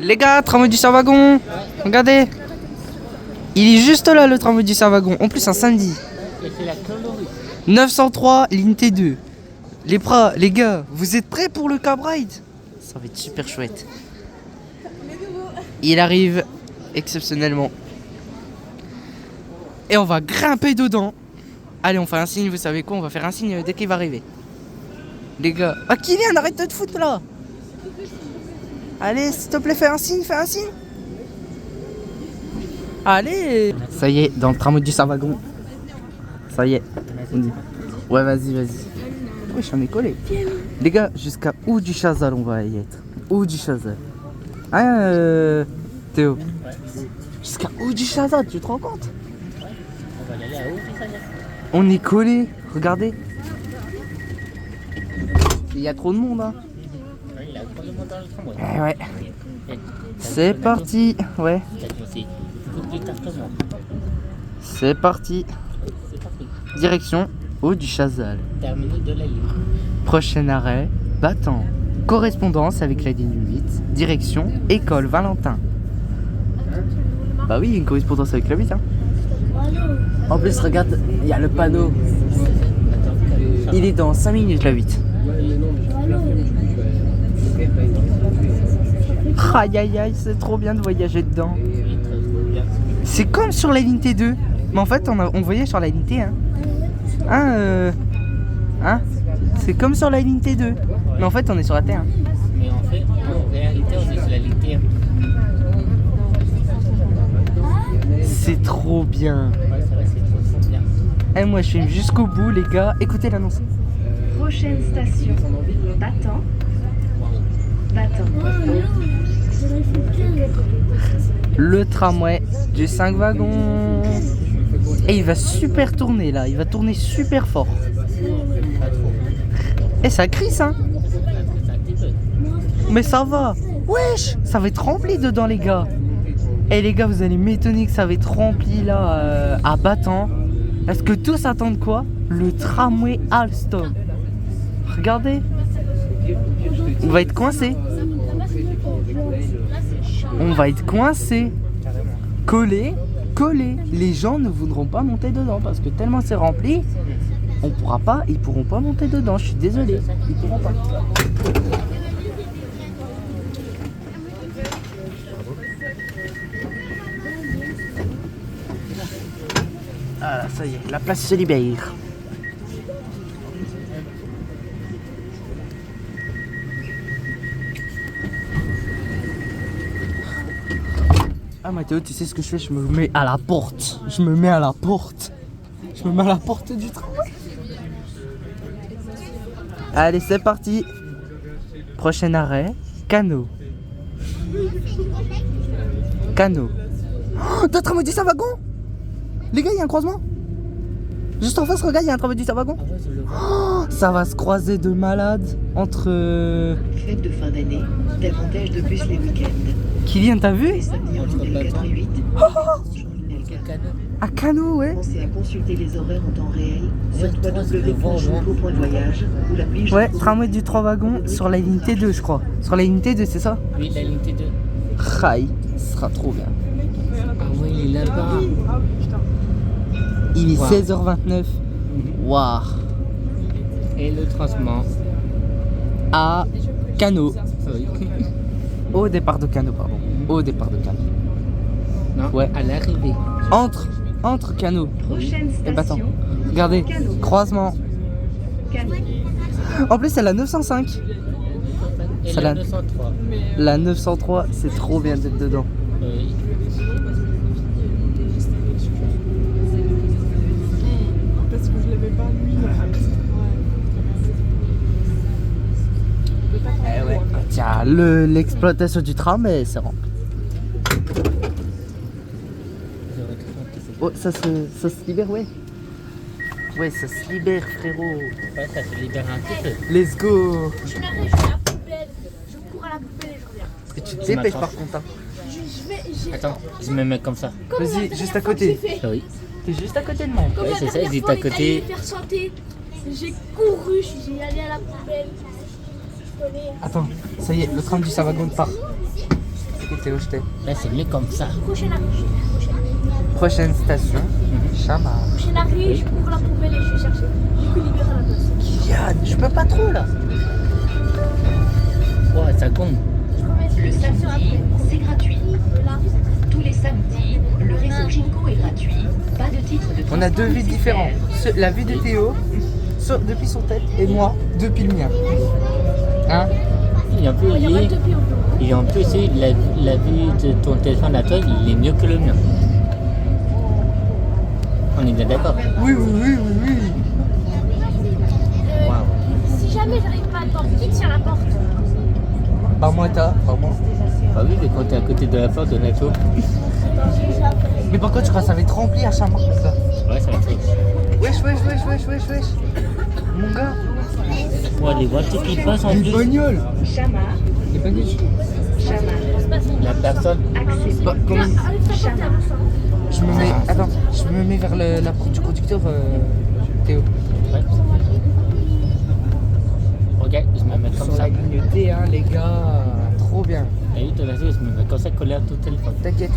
Les gars, tramway du Serre-Wagon. Regardez. Il est juste là, le tramway du Serre-Wagon. En plus, un samedi. 903, ligne T2. Les gars, vous êtes prêts pour le cab ride? Ça va être super chouette. Il arrive exceptionnellement. Et on va grimper dedans. Allez, on fait un signe, vous savez quoi? On va faire un signe dès qu'il va arriver. Les gars. Ah, Kylian, arrête de te foutre là. Allez, s'il te plaît, fais un signe, Allez. Ça y est, dans le tramway du Serre-Wagon. Ça y est. Ouais, vas-y. Oui, j'en ai collé. Les gars, jusqu'à où du Chazal on va y être? Où du Chazal? Hein, Théo? Jusqu'à où du Chazal, tu te rends compte? On va y aller à où, Chazal? On est collé, regardez. Il y a trop de monde, hein. Ouais, il y a trop de monde dans le tramway. Eh ouais. C'est parti. Ouais. C'est parti. Direction haut du Chazal. Terminus de la ligne. Prochain arrêt, Battant. Correspondance avec la ligne 8. Direction École Valentin. Bah oui, il y a une correspondance avec la 8, hein. En plus, regarde, il y a le panneau. Il est dans 5 minutes, la 8. Aïe, c'est trop bien de voyager dedans. C'est comme sur la ligne T2. Mais en fait, on voyage sur la ligne T1. Hein, c'est comme sur la ligne T2. Mais en fait, on est sur la T1. Mais en fait, en réalité, on est sur la ligne T1. C'est trop bien. Ouais, c'est vrai, c'est trop bien. Et moi, je filme jusqu'au bout, les gars. Écoutez l'annonce. Prochaine station, Battant. Le tramway du 5 wagons. Et il va super tourner là, il va tourner super fort. Et ça crisse, hein. Mais ça va. Wesh, ça va être rempli dedans, les gars. Et les gars, vous allez m'étonner que ça va être rempli là à Battant. Parce que tous attendent quoi? Le tramway Alstom. Regardez. On va être coincé. On va être coincé. Collé. Les gens ne voudront pas monter dedans parce que tellement c'est rempli, ils pourront pas monter dedans. Je suis désolé, ils pourront pas. Ah là, ça y est, la place se libère. Ah Mathéo, tu sais ce que je fais? Je me mets à la porte. Je me mets à la porte du tramway. Allez, c'est parti. Prochain arrêt, Canot. Oh, t'as un tramway du Serre-Wagon? Les gars, il y a un croisement. Juste en face, regarde, il y a un tramway du Serre-Wagon. Oh, ça va se croiser de malade entre... Fête de fin d'année, davantage de bus les week-ends. Kylian, t'as vu? Les samedis en ligne 4 et 8. À Canot, ouais. Pensez à consulter les horaires en temps réel sur Ouais, www.chouco.voyage ou l'appli Ouais, Chouco. tramway du 3 wagons sur la ligne T2, je crois. Sur la ligne T2, c'est ça? Oui, la ligne T2. Rail, ce sera trop bien. Ah ouais, il est là-bas. Il est Wow. 16h29. Waouh. Et le transement. À Canot. Oui. Au départ de Canot, pardon. Au départ de Canot. Non, Ouais. à l'arrivée. Entre Canot Prochaine et Battant. station, Regardez, Canot. croisement. Canot. En plus, c'est la 905. Et Ça la l'a- 203. La 903, c'est trop bien d'être dedans. Oui. Parce que je l'avais pas lui. Eh ouais. Tiens, l'exploitation du tram, c'est rempli. Oh, ça se libère, ouais. Ouais, ça se libère, frérot. Ouais, ça se libère un petit peu. Let's go. Je m'arrête, je vais à la poubelle. Je cours à la poubelle et je reviens. Et tu te dépêches par contre, hein. Attends, je me mets comme ça. Vas-y, juste à côté. Oui. T'es juste à côté de moi. Ouais, c'est ça, il est à côté. Allez faire santé. J'ai couru, je suis allé à la poubelle. Je connais. Attends, ça y est, le tram du Serre-Wagon part. T'inquiète, Théo, je t'aime. Là, c'est mieux comme ça. Prochaine arrivée. Prochaine station, Chama. Prochaine arrivée, je couvre la poubelle et je vais chercher. Du coup, libérer la place. Yann, je peux pas trop là. Ouais, ça compte. Je remets Le sur samedi, après. c'est gratuit. Là. Tous les samedis, le réseau Ginko est gratuit. Pas de titre de On a deux transport vues différentes. nécessaire. La vue de Théo, depuis son tête, et moi, depuis le mien. Hein? Et en plus, Il y a pas de pied au bureau. et en plus, la vue de ton téléphone à toi, il est mieux que le mien. On est bien d'accord. Oui, oui, oui, oui, oui. Waouh. Si jamais j'arrive pas à attendre, qui tient la porte? Par moi, t'as, par moi. Ah oui, mais quand t'es à côté de la porte de Nato, Mais par contre, je crois que ça va être rempli à Chama. Ça. ouais, ça va être. Wesh, wesh, wesh, wesh, wesh, wesh. Mon gars, Ouais, les voitures qui passent en les plus. bagnoles. Chama, Les bagnoles. Chama, La personne. accès. Bah, comment... Avec ta porte, elle avance. Je me mets, attends, je me mets vers la porte du conducteur, Théo. Ouais. Regarde, je me mets comme Sur ça. la ligne D, hein, les gars. Trop bien. Et oui, de la je me mets comme ça collé à ton téléphone. T'inquiète.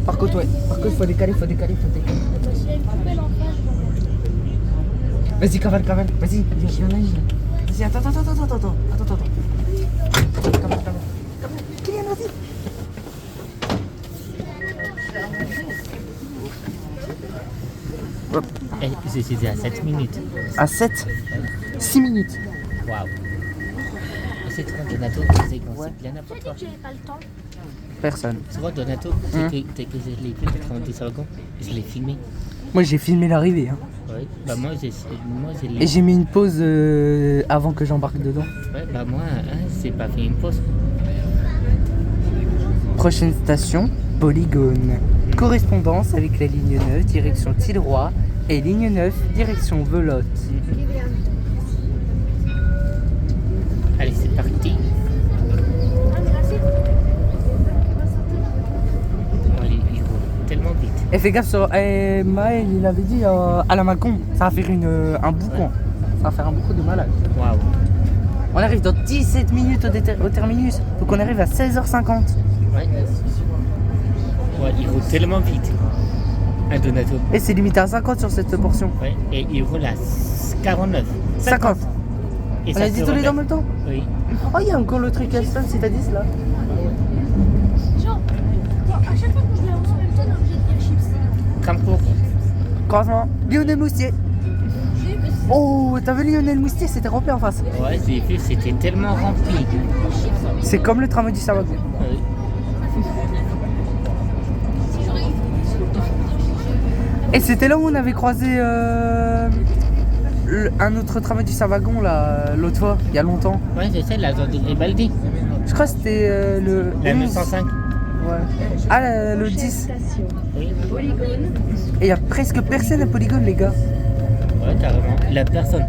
Par contre, ouais. Par contre, faut décaler, faut décaler, faut décaler. S'il y a une poubelle en face, je vais Vas-y, cavale, cavale. Vas-y, il y en a une. Vas-y, attends. Cavale. Kylian, vas-y. Hop. Et je suis à 7 minutes. À 7 6 minutes. Waouh. C'est trop Donato, c'est qu'on Ouais. c'est bien pour toi. que j'avais pas le temps. Personne. Tu vois, Donato, dès que je l'ai fait, 90 secondes, je l'ai filmé. Moi, j'ai filmé l'arrivée. Hein. Ouais. Bah, moi, je l'ai. Et j'ai mis une pause avant que j'embarque dedans. Ouais, bah, moi, hein, c'est pas fait une pause. Prochaine station, Polygone. Correspondance avec la ligne 9, direction Tilleroy. Et ligne 9, direction Velotte. Allez, c'est parti. Ah, mais là, c'est. Bon, il roule tellement vite. Et fais gaffe sur. Maël, il avait dit à la Macon, ça va faire un boucan. Ça va faire un boucan de malade. Waouh. On arrive dans 17 minutes au terminus. Donc on arrive à 16h50. Ouais. Ouais, il roule tellement vite. Un Donato. Et c'est limité à 50 sur cette portion. Ouais, et il roule à 49. 50. Et On ça a dit se tous les deux en remet. même temps. Oui. Oh, il y a encore le truc Alstom, c'est à 10 là. Genre, à chaque fois que je vais en même temps, on est obligé de dire chips. Campo. Croisement, Lionel Moustier. J'ai vu Oh, t'as vu Lionel Moustier, c'était rempli en face. Ouais, j'ai vu, c'était tellement rempli. C'est comme le tramway du Savagon. Oui. Et c'était là où on avait croisé un autre tramway du Savagon là, l'autre fois, il y a longtemps. Ouais, je sais, la zone de Gribaldi. Je crois que c'était le La 11. 905. Ouais. Ah, le Prochaine 10. station, Oui. Polygone. Et il y a presque personne à Polygone, les gars. Ouais, carrément. La personne.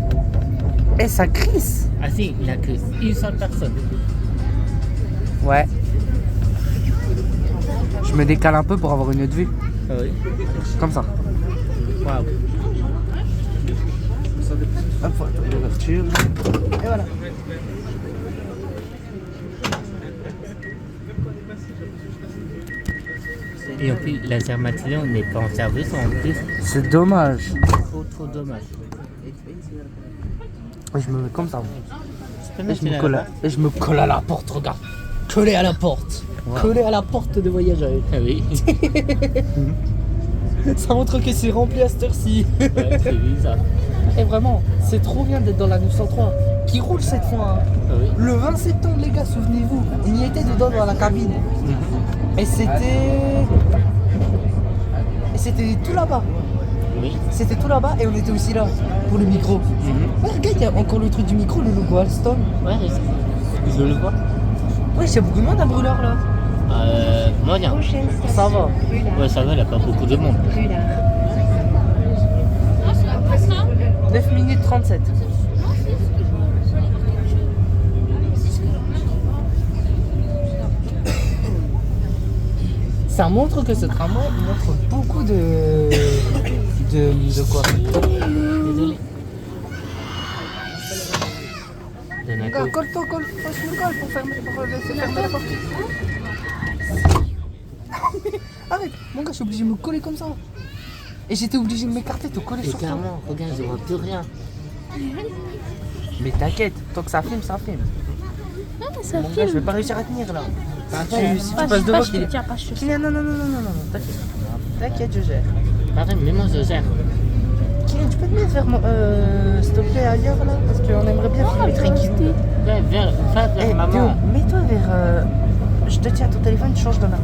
Et ça crisse. Ah si, il n'y a qu'une seule personne. Ouais. Je me décale un peu pour avoir une autre vue. Ah oui. Comme ça. Waouh. Hop, voilà, l'ouverture. Et voilà. Et en plus, la Zermatillion n'est pas en service en plus. C'est dommage. Trop dommage. Et je me mets comme ça. Je peux Et mettre je me là colle, là-bas. et je me colle à la porte, regarde. Collé à la porte. Wow. Collé à la porte de voyageurs. Ah oui. Ça montre que c'est rempli à cette heure-ci. Ouais, c'est bizarre. Et vraiment, c'est trop bien d'être dans la 903. Qui roule cette fois. Hein. Ah oui. Le 20 septembre, les gars, souvenez-vous, on y était dedans dans la cabine. Et c'était. Et c'était tout là-bas. Oui. C'était tout là-bas et on était aussi là pour le micro. Ouais, regarde, il y a encore le truc du micro, le logo Alstom. Ouais, je le vois. Ouais, il y a beaucoup de monde à brûleur là. Moyen. Prochaine station, Ça va. Rullard. Ouais, ça va, il n'y a pas beaucoup de monde. Rullard. Ah, c'est après ça. 9 minutes 37. Ça montre que ce tramway montre beaucoup de quoi. Désolé. Donato. Colle-toi, colle. Je me colle pour fermer la porte. direct. Mon gars, je suis obligé de me coller comme ça. Et j'étais obligé de m'écarter, te coller Et sur toi. clairement, regarde, je vois plus rien. Mais t'inquiète, tant que ça filme, ça filme. Non, mais ça Mon gars, je vais filme. pas réussir à tenir là. Si tu Pas- passes pas- devant, je te tiens pas, je te Kylian, non, t'inquiète. T'inquiète, je gère. Pareil, mais moi je gère. Kylian, tu peux te mettre vers moi, s'il te plaît, ailleurs là? Parce qu'on aimerait bien filmer tranquille. Ouais, va vers Eh, maman. Théo, mets-toi vers. Je te tiens ton téléphone, tu changes de main.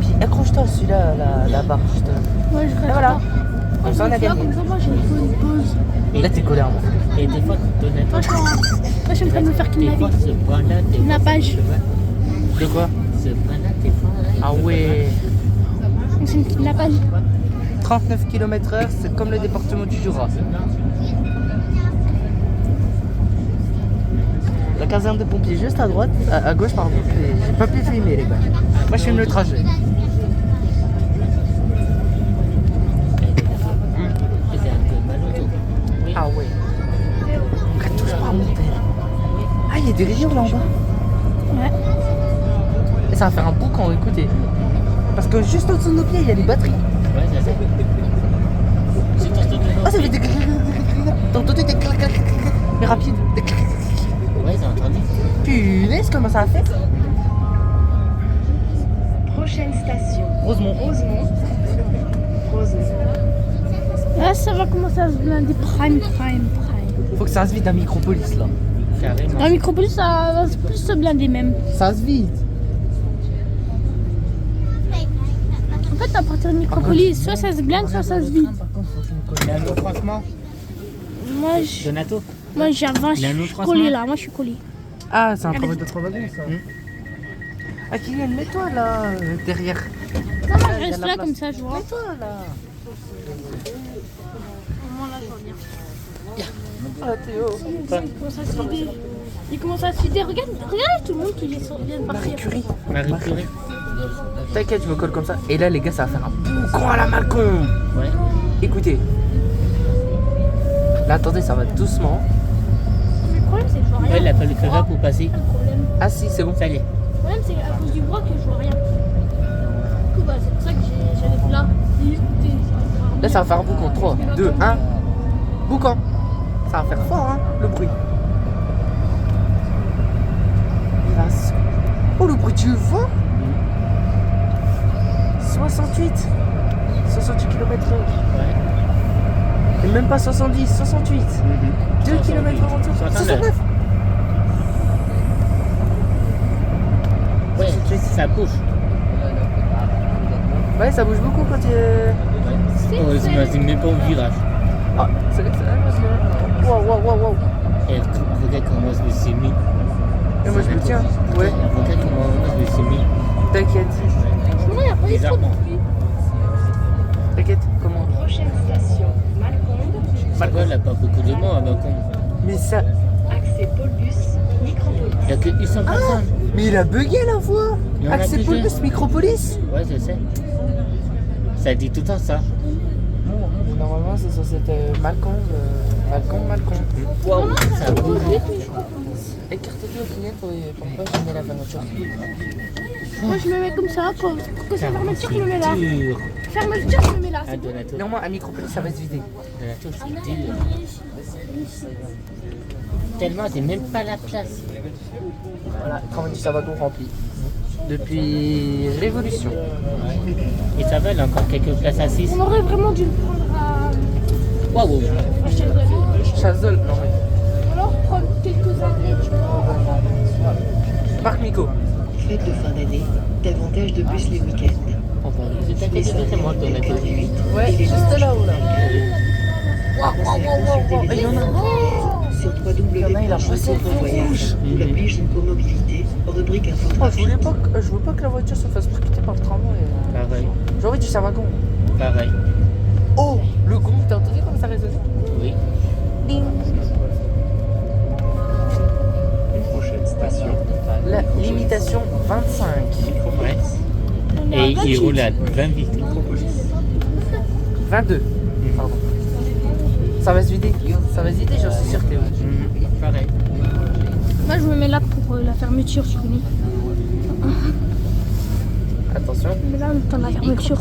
Puis accroche-toi à celui-là, là-bas. Juste. Ouais, je reste Et voilà. là. Comme ça, on a gagné. Comme ça, moi, j'ai une pause. Là, t'es collé à moi. Et des fois, Donato, Moi, je suis en train de me faire des kidnapper. fois, ce point-là, des fois, Nappage. tu vois, De quoi? ce point-là, des fois, là, Ah ouais. C'est une kidnappage. 39 km/h, c'est comme le département du Jura. La caserne de pompiers juste à droite, à gauche pardon. Et j'ai pas pu filmer les gars. Moi je filme le trajet. c'est un peu mal au dos. Oui. Ah ouais. On arrête toujours pas à monter. Ah il y a des rayons là en bas. Ouais. Et ça va faire un boucan, écoutez. Parce que juste en dessous de nos pieds il y a des batteries. Ouais, c'est ça. C'est ton truc de Ah ça fait des T'as entendu des mais rapide. Ouais, j'ai entendu. Punaise comment ça a fait? Prochaine station. Rosemont. Rosemont. Là, ça va commencer à se blinder prime. Faut que ça se vide à Micropolis là. Carrément. Dans Micropolis, ça va plus se blinder même. Ça se vide. En fait, à partir de Micropolis, soit ça se blinde, soit ça se vide. Léano, franchement, Moi, je- Donato, moi j'avance, Il a un je autre suis franchement. collé là. Moi, je suis collé. Ah, c'est un travail de 3 wagons ça. Ah, Kylian, mets-toi là, derrière. Non, moi, je y a reste la là place. comme ça, je vois. Mets-toi là. Au moins, là, je vois bien. Ah, Théo. Il commence à se vider. Il commence à se vider. Regarde tout le monde qui vient de Marie partir. Curie. Marie Curie. T'inquiète, je me colle comme ça. Et là, les gars, ça va faire un boucan à la Malcolm. Ouais. Écoutez. Là, attendez, ça va doucement. Mais le problème, c'est que je vois rien. Ouais, il a fallu que là pour passer. Pas le problème. Ah, si, c'est bon. Ça y est. Le problème, c'est à cause du bois que je vois rien. Du coup, bah, c'est pour ça que j'allais là. Là, ça va faire un boucan. 3, 2, 1. Boucan. Ça va faire fort, hein, le bruit. Il va se- Oh, le bruit, tu le vois? 68. 68 km/h. Ouais. Et même pas 70, 68. 2 km/h en tout. 69. Ouais, ça bouge. Ouais, ça bouge beaucoup quand tu. Oh, j'imagine même pas au virage. Ah, c'est Wow. Et regarde comment je me suis mis. Et moi je me tiens. Ouais, Regarde comment je me suis mis. t'inquiète. Non, il n'y a pas eu trop de Bizarrement. bruit. T'inquiète, comment? Prochaine station. Malcombe. C'est quoi, là, pas beaucoup de monde à Malcombe. Mais ça. Accès Paulbus. Micropolis. Il n'y a que 100 personnes. Mais il a bugué la voix. Il y en a Accès plusieurs. Paulbus Micropolis. Ouais, je sais. Ça dit tout le temps ça. Normalement, c'est censé être Malcolm. Waouh, ça bouge. Écarte-toi, Kylian, pour pas gêner la fermeture. Moi, je me mets comme ça. Pour que ça fermeture, je me mets là. dur. Fermeture, je me mets là. Ah, Donato. Normalement, à Micropolis, ça va se vider. Donato, c'est dur. Tellement, j'ai même pas la place. Voilà, 90 wagon rempli. Depuis l'évolution. Et ça va, il y a encore quelques places assises. On aurait vraiment dû le prendre à Waouh. Chazol. Chazol, non mais. Ou alors prendre quelques années, tu vois. Parc Mico. Fête de fin d'année, davantage de bus les week-ends. Je t'inquiète, c'est moi, Donato. Ouais, juste là-haut là. Waouh. Et il y en a. Sur Il y en a, il a passé le feu voyage rouge. ou l'appli Junco Mobilité, rubrique Oh, infotrafic. je veux pas que la voiture se fasse percuter par le tramway. Pareil. J'ai envie du wagon. Pareil. Oh, le gong, t'as entendu comment ça résonnait? Oui. Ding. Prochaine station. La limitation 25. Ouais. On est à Et 28. il roule à 20 vite. 22. Pardon. Ça va se vider. Ça va se vider, j'en suis sûr, Théo. Pareil. Moi, je me mets là pour la fermeture, tu connais. Attention. attention. Mais là, dans la fermeture.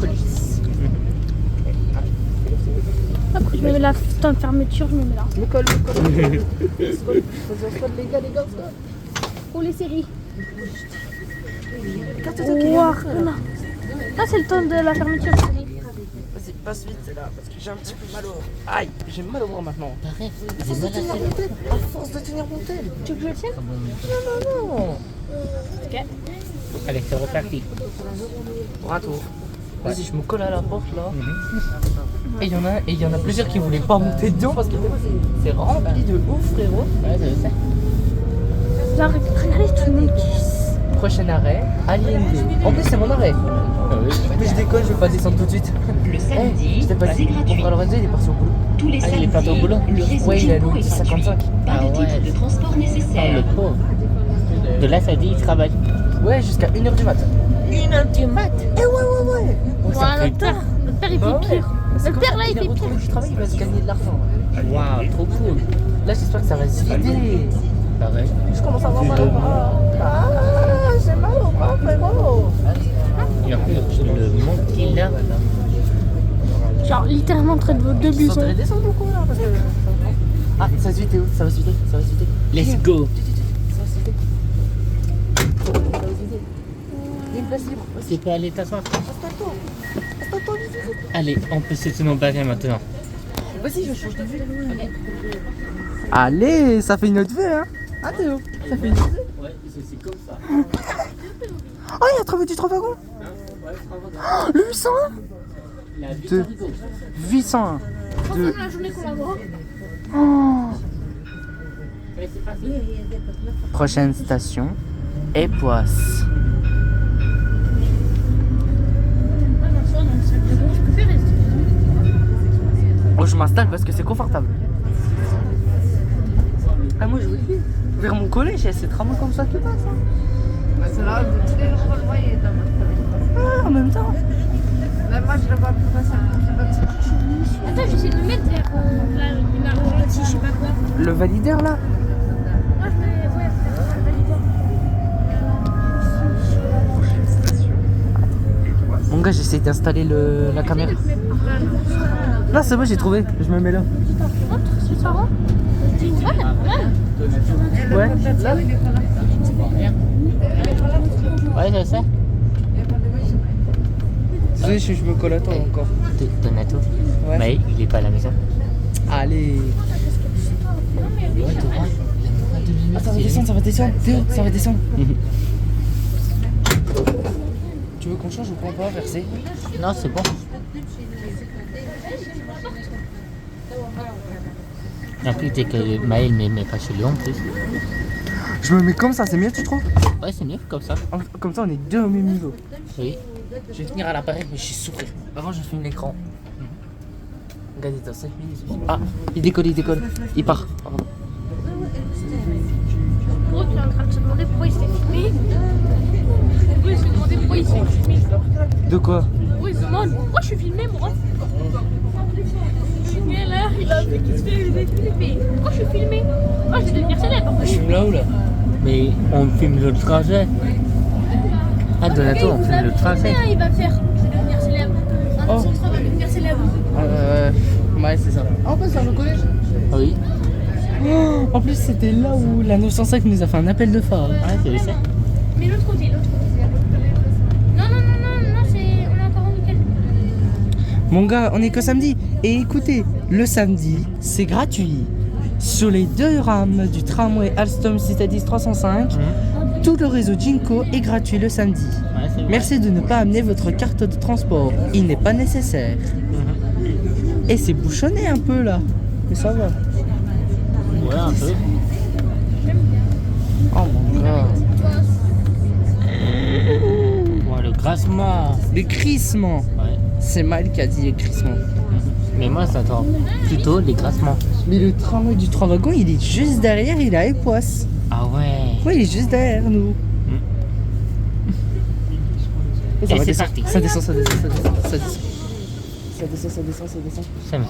Hop, je me mets la temps de fermeture, je me mets là. Me colle. Les gars, Pour les séries. Carte-toi Wow, là, c'est le temps de la fermeture. Vas-y, passe vite là, parce que j'ai un petit peu mal au... Aïe, j'ai mal au bras maintenant. Pareil, À j'ai force de mal à tenir la mon tête. tel, à force de tenir mon tel. Tu veux que je le tienne? Non. Ok. Allez, c'est reparti. Retour. Vas-y, je me colle à la porte là. Et il y en a plusieurs qui voulaient pas monter dedans parce que c'est rempli de ouf, frérot. Ouais, c'est ça. Là, regardez tout le monde qui... Prochain arrêt, Allende. En plus, c'est mon arrêt. Mais je déconne, je vais pas descendre tout de suite. Le samedi, Je t'ai pas c'est dit, mon gratuit. frère Lorenzo, il est parti au boulot. Tous les Ah, il est samedis, parti au boulot le réseau Ouais, il a Jinko loué est gratuit. 55. Pas Ah de ouais. titre de transport Oh, nécessaire. le pauvre. De là, ça dit, il travaille. Ouais, jusqu'à 1h du mat. 1h du mat. Ouais. Voilà, notre père il Bah fait ouais. pire. C'est Le comme père là, ça il qu'il a fait pire. retrouvé du travail, il va se gagner de l'argent. Waouh, trop cool. Là, j'espère que ça va se vider. Pareil. Je commence à avoir mal au bras. Ah, j'ai mal au bras, frérot. Et en plus, le monde qu'il a. Genre, littéralement, en train de vos deux Tu buissons. sentais descendre beaucoup là parce que... Ah, ça se vide, Théo, ça va se vider. Let's go. Ça va se vider. Il y a une place libre. Tu peux aller t'asseoir. Allez, on peut se barrer maintenant. Vas-y, je change de vue. Allez, ça fait une autre vue, hein. Ah, Théo, ça fait une autre vue. Ouais, c'est comme ça. Oh, il y a travail du travail. Oh, le 801. La vie Deux. 801. De... La journée qu'on la voit. Oh. Prochaine station, Époisse. Je préfère rester. Oh, je m'installe parce que c'est confortable. Ah, moi je vous dis, vers mon collège, il y a ces tramways comme ça qui passent. Hein. C'est là, tous les jours, on le voyait dans notre Ah, en même temps. Là, moi, je le vois plus facilement. Attends, j'essaie de me mettre vers la gentil, je sais pas quoi. Le valideur là. Moi, je mets. Ouais, vers le valideur. Mon gars, j'essaie d'installer la caméra. Là, c'est bon, j'ai trouvé. Je me mets là. C'est ça, hein? Ouais, Ouais, là. Ouais, c'est ça. Désolé, je me colle à toi encore. Donato. Ouais. Mais il est pas à la maison. Allez. Ouais, tu vois. Ah, ça va descendre. Théo, ça va descendre. Tu veux qu'on change ou qu'on va verser? Non, c'est bon. En plus, dès que Maël ne met pas chez lui en plus. Je me mets comme ça, c'est mieux, tu trouves? Ouais, c'est mieux comme ça. Comme ça, on est deux au même niveau. Oui. Je vais tenir à l'appareil, mais je suis souffrir. Avant, je filme l'écran. Regardez, dans 5 minutes. Ah, il décolle. Il part. Pardon. Gros, tu es en train de se demander pourquoi il s'est filmé. Gros, il se demandait pourquoi il s'est filmé. De quoi? Gros, il se demande pourquoi je suis filmé, moi. Et là, il a fait qu'il se fait filmer. Pourquoi je suis filmé? Moi, je vais devenir célèbre. Je filme là ou là? Mais on filme le trajet. Ah, Donato, on filme le trajet. Il va faire. Je vais devenir célèbre. Oh. Son travail va devenir célèbre. Ouais, c'est ça. Ah, on passe dans le collège? Oui. Oh, en plus, c'était là où la 905 nous a fait un appel de phare. Ouais, c'est ça. Mais l'autre côté. Non, c'est. On est encore en week-end. Mon gars, on est que samedi. Et écoutez, le samedi, c'est gratuit. Sur les deux rames du tramway Alstom Citadis 305, tout le réseau Jinko est gratuit le samedi. Ouais, c'est vrai. Merci de ne pas amener votre carte de transport. Il n'est pas nécessaire. Et c'est bouchonné un peu là. Mais ça va. Ouais, un peu. Oh mon gars. Ouais, le grassement. Les crissements. Ouais. C'est mal qui a dit les crissements. Mais moi, ça attend plutôt les grassements. Mais le tramway du 3 wagons, il est juste derrière, il est à Époisse. Ah ouais. Oui, il est juste derrière nous. Et Ça va c'est descendre. parti. Ça descend. Ça me